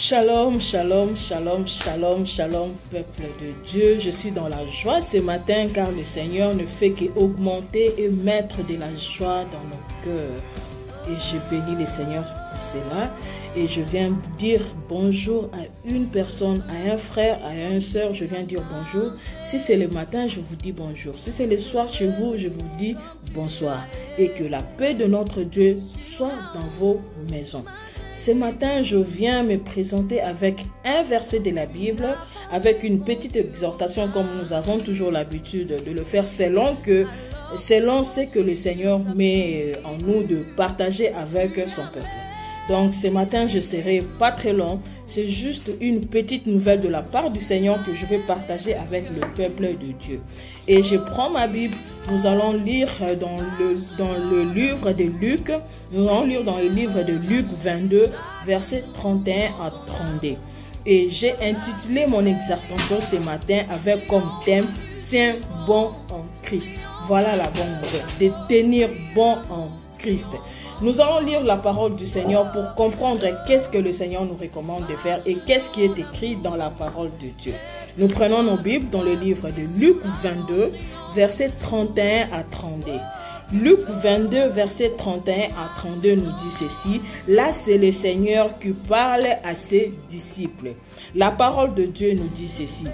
Shalom, shalom, shalom, shalom, shalom, peuple de Dieu. Je suis dans la joie ce matin car le Seigneur ne fait qu'augmenter et mettre de la joie dans nos cœurs. Et je bénis le Seigneur pour cela. Et je viens dire bonjour à une personne, à un frère, à une sœur. Je viens dire bonjour. Si c'est le matin, je vous dis bonjour. Si c'est le soir chez vous, je vous dis bonsoir. Et que la paix de notre Dieu soit dans vos maisons. Ce matin, je viens me présenter avec un verset de la Bible, avec une petite exhortation comme nous avons toujours l'habitude de le faire selon ce que le Seigneur met en nous de partager avec son peuple. Donc ce matin, je ne serai pas très long, c'est juste une petite nouvelle de la part du Seigneur que je vais partager avec le peuple de Dieu. Et je prends ma Bible, nous allons lire dans le livre de Luc, nous allons lire dans le livre de Luc 22, versets 31 à 32. Et j'ai intitulé mon exhortation ce matin avec comme thème « Tiens bon en Christ ». Voilà la bonne nouvelle, de tenir bon en Christ. Nous allons lire la parole du Seigneur pour comprendre qu'est-ce que le Seigneur nous recommande de faire et qu'est-ce qui est écrit dans la parole de Dieu. Nous prenons nos Bibles dans le livre de Luc 22, versets 31 à 32. Luc 22, versets 31 à 32 nous dit ceci. Là, c'est le Seigneur qui parle à ses disciples. La parole de Dieu nous dit ceci.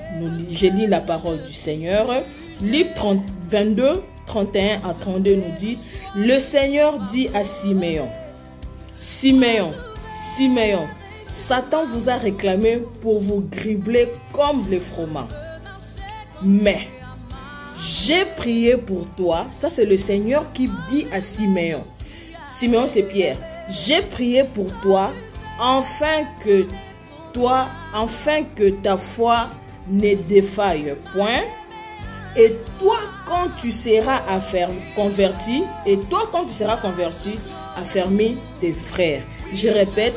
Je lis la parole du Seigneur. Luc 22, 31 à 32 nous dit, le Seigneur dit à Siméon, Siméon, Siméon, Satan vous a réclamé pour vous gribler comme le froment. Mais j'ai prié pour toi, ça c'est le Seigneur qui dit à Siméon. Siméon c'est Pierre. J'ai prié pour toi, afin que ta foi ne défaille point. Et toi, quand tu seras converti, affermis tes frères. Je répète,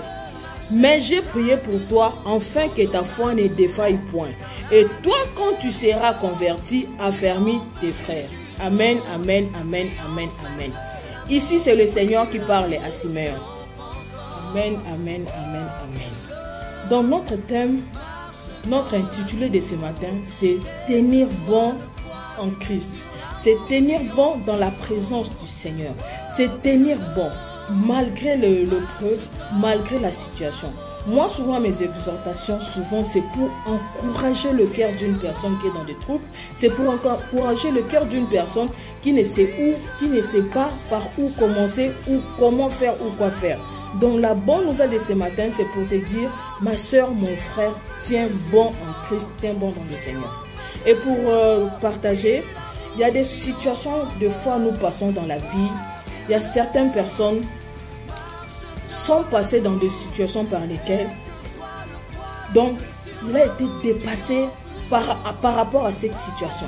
mais j'ai prié pour toi, afin que ta foi ne défaille point. Et toi, quand tu seras converti, affermis tes frères. Amen, amen, amen, amen, amen. Ici, c'est le Seigneur qui parle à Siméon. Amen, amen, amen, amen. Dans notre thème, notre intitulé de ce matin, c'est tenir bon en Christ. C'est tenir bon dans la présence du Seigneur. C'est tenir bon malgré l'épreuve, malgré la situation. Moi, souvent, mes exhortations, c'est pour encourager le cœur d'une personne qui est dans des troubles. C'est pour encourager le cœur d'une personne qui ne sait pas par où commencer ou comment faire ou quoi faire. Donc, la bonne nouvelle de ce matin, c'est pour te dire, ma soeur, mon frère, tiens bon en Christ, tiens bon dans le Seigneur. Et pour partager, il y a des situations, des fois nous passons dans la vie, il y a certaines personnes sont passées dans des situations par lesquelles, donc il a été dépassé par rapport à cette situation.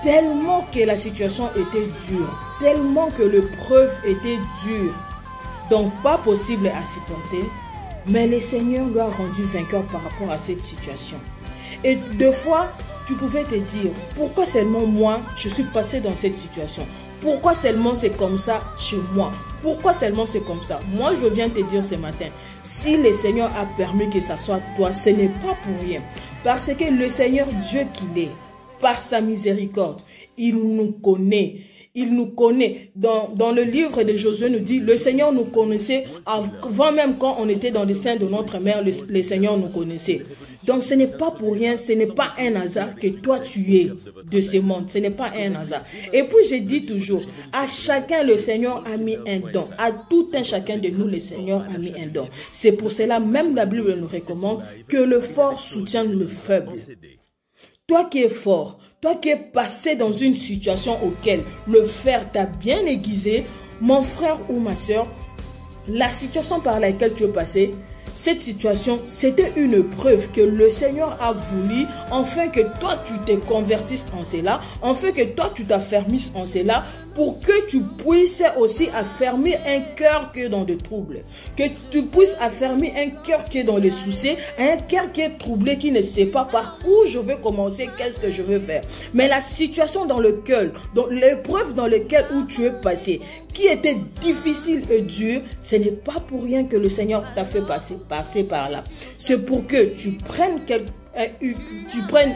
Tellement que la situation était dure, tellement que l'épreuve était dure, donc pas possible à supporter, mais le Seigneur lui a rendu vainqueur par rapport à cette situation. Et deux fois, tu pouvais te dire, pourquoi seulement moi, je suis passé dans cette situation? Pourquoi seulement c'est comme ça chez moi? Pourquoi seulement c'est comme ça? Moi, je viens te dire ce matin, si le Seigneur a permis que ça soit toi, ce n'est pas pour rien. Parce que le Seigneur Dieu qu'il est, par sa miséricorde, il nous connaît. Il nous connaît. Dans le livre de Josué nous dit, le Seigneur nous connaissait avant même quand on était dans le sein de notre mère, le Seigneur nous connaissait. Donc ce n'est pas pour rien, ce n'est pas un hasard que toi tu es de ce monde. Ce n'est pas un hasard. Et puis je dis toujours, à chacun le Seigneur a mis un don. À tout un chacun de nous le Seigneur a mis un don. C'est pour cela même la Bible nous recommande que le fort soutienne le faible. Toi qui es fort, toi qui es passé dans une situation auquel le fer t'a bien aiguisé, mon frère ou ma soeur, la situation par laquelle tu es passé, cette situation, c'était une preuve que le Seigneur a voulu, afin que toi tu te convertisses en cela, afin que toi tu t'affermisses en cela, pour que tu puisses aussi affermir un cœur qui est dans des troubles, que tu puisses affermir un cœur qui est dans les soucis, un cœur qui est troublé, qui ne sait pas par où je vais commencer, qu'est-ce que je veux faire. Mais la situation dans lequel, dans l'épreuve dans laquelle où tu es passé, qui était difficile et dur, ce n'est pas pour rien que le Seigneur t'a fait passer. passer par là. C'est pour que tu prennes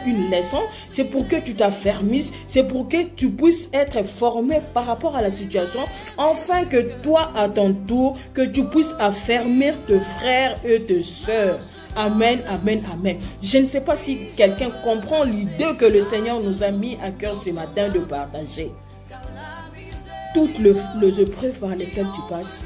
une leçon, c'est pour que tu t'affermisses, c'est pour que tu puisses être formé par rapport à la situation, afin que toi, à ton tour, que tu puisses affermir tes frères et tes sœurs. Amen, amen, amen. Je ne sais pas si quelqu'un comprend l'idée que le Seigneur nous a mis à cœur ce matin de partager. Toutes les épreuves par lesquelles tu passes,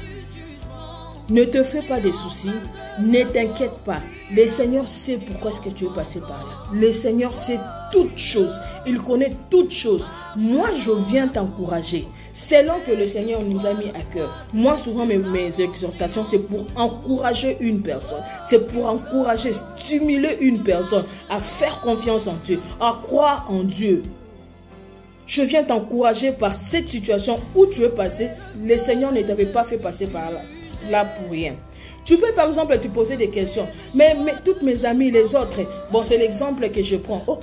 ne te fais pas de soucis, ne t'inquiète pas. Le Seigneur sait pourquoi est-ce que tu es passé par là. Le Seigneur sait toutes choses. Il connaît toutes choses. Moi, je viens t'encourager. C'est là que le Seigneur nous a mis à cœur. Moi, souvent, mes exhortations, c'est pour encourager une personne. C'est pour encourager, stimuler une personne à faire confiance en Dieu, à croire en Dieu. Je viens t'encourager par cette situation où tu es passé. Le Seigneur ne t'avait pas fait passer par là pour rien. Tu peux par exemple te poser des questions. Mais toutes mes amies, les autres, bon, c'est l'exemple que je prends. Oh,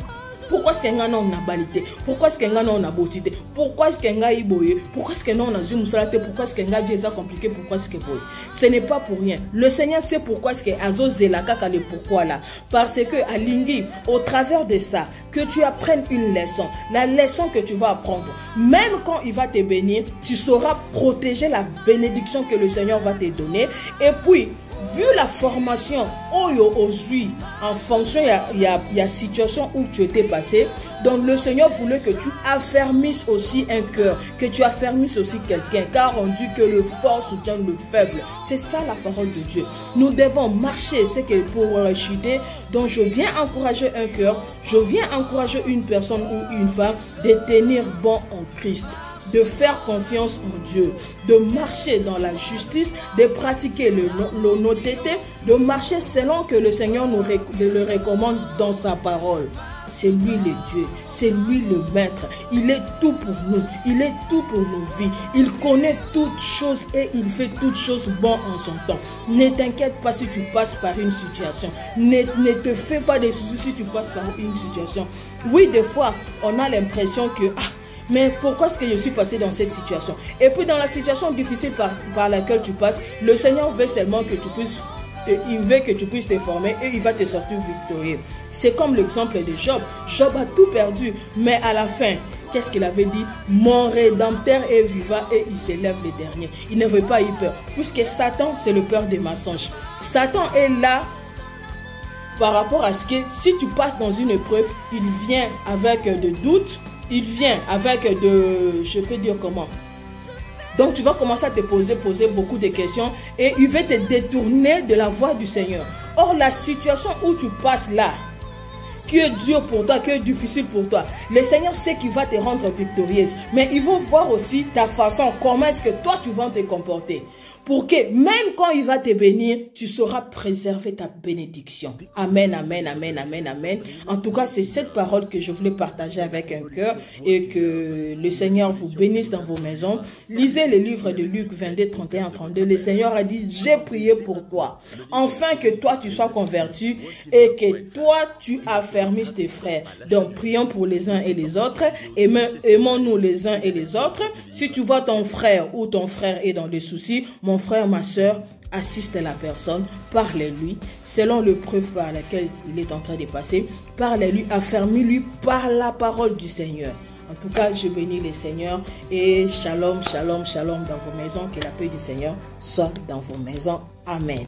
pourquoi est-ce qu'il y a une balité? Pourquoi est-ce qu'il y a une beauté? Pourquoi est-ce qu'il y a une boye? Pourquoi est-ce qu'il y a une zoomsalate? Pourquoi est-ce qu'il y a une compliqué? Pourquoi est-ce que boye? Ce n'est pas pour rien. Le Seigneur sait pourquoi est-ce qu'il y a le pourquoi là. Parce que à Lingui, au travers de ça, que tu apprennes une leçon, la leçon que tu vas apprendre, même quand il va te bénir, tu sauras protéger la bénédiction que le Seigneur va te donner. Et puis, vu la formation aujourd'hui, en fonction il y a situation où tu étais passé, donc le Seigneur voulait que tu affermisses aussi un cœur, que tu affermisses aussi quelqu'un, car on dit que le fort soutient le faible. C'est ça la parole de Dieu. Nous devons marcher, c'est que pour chuter, donc je viens encourager un cœur, je viens encourager une personne ou une femme de tenir bon en Christ, de faire confiance en Dieu, de marcher dans la justice, de pratiquer l'honnêteté, de marcher selon que le Seigneur nous le recommande dans sa parole. C'est lui le Dieu, c'est lui le maître. Il est tout pour nous, il est tout pour nos vies. Il connaît toutes choses et il fait toutes choses bon en son temps. Ne t'inquiète pas si tu passes par une situation. Ne te fais pas de soucis si tu passes par une situation. Oui, des fois, on a l'impression que... mais pourquoi est-ce que je suis passé dans cette situation? Et puis dans la situation difficile par laquelle tu passes, le Seigneur veut seulement que tu puisses, il veut que tu puisses te former et il va te sortir victorieux. C'est comme l'exemple de Job. Job a tout perdu, mais à la fin, qu'est-ce qu'il avait dit? Mon rédempteur est vivant et il s'élève le dernier. Il n'avait pas eu peur, puisque Satan, c'est le père des mensonges. Satan est là par rapport à ce que si tu passes dans une épreuve, il vient avec des doutes. Il vient avec je peux dire comment. Donc tu vas commencer à te poser beaucoup de questions et il va te détourner de la voie du Seigneur. Or la situation où tu passes là, qui est dur pour toi, qui est difficile pour toi, le Seigneur sait qu'il va te rendre victorieuse. Mais il va voir aussi ta façon, comment est-ce que toi tu vas te comporter. Pour que même quand il va te bénir, tu sauras préserver ta bénédiction. Amen, amen, amen, amen, amen. En tout cas, c'est cette parole que je voulais partager avec un cœur et que le Seigneur vous bénisse dans vos maisons. Lisez le livre de Luc 22, 31, 32. Le Seigneur a dit, j'ai prié pour toi, afin que toi tu sois converti et que toi tu affermisses tes frères. Donc, prions pour les uns et les autres. Aimons-nous les uns et les autres. Si tu vois ton frère ou ton frère est dans des soucis, mon frère, ma soeur, assiste la personne, parlez-lui, selon l'épreuve par laquelle il est en train de passer, parlez-lui, affermis-lui par la parole du Seigneur. En tout cas, je bénis le Seigneur et shalom, shalom, shalom dans vos maisons, que la paix du Seigneur soit dans vos maisons. Amen.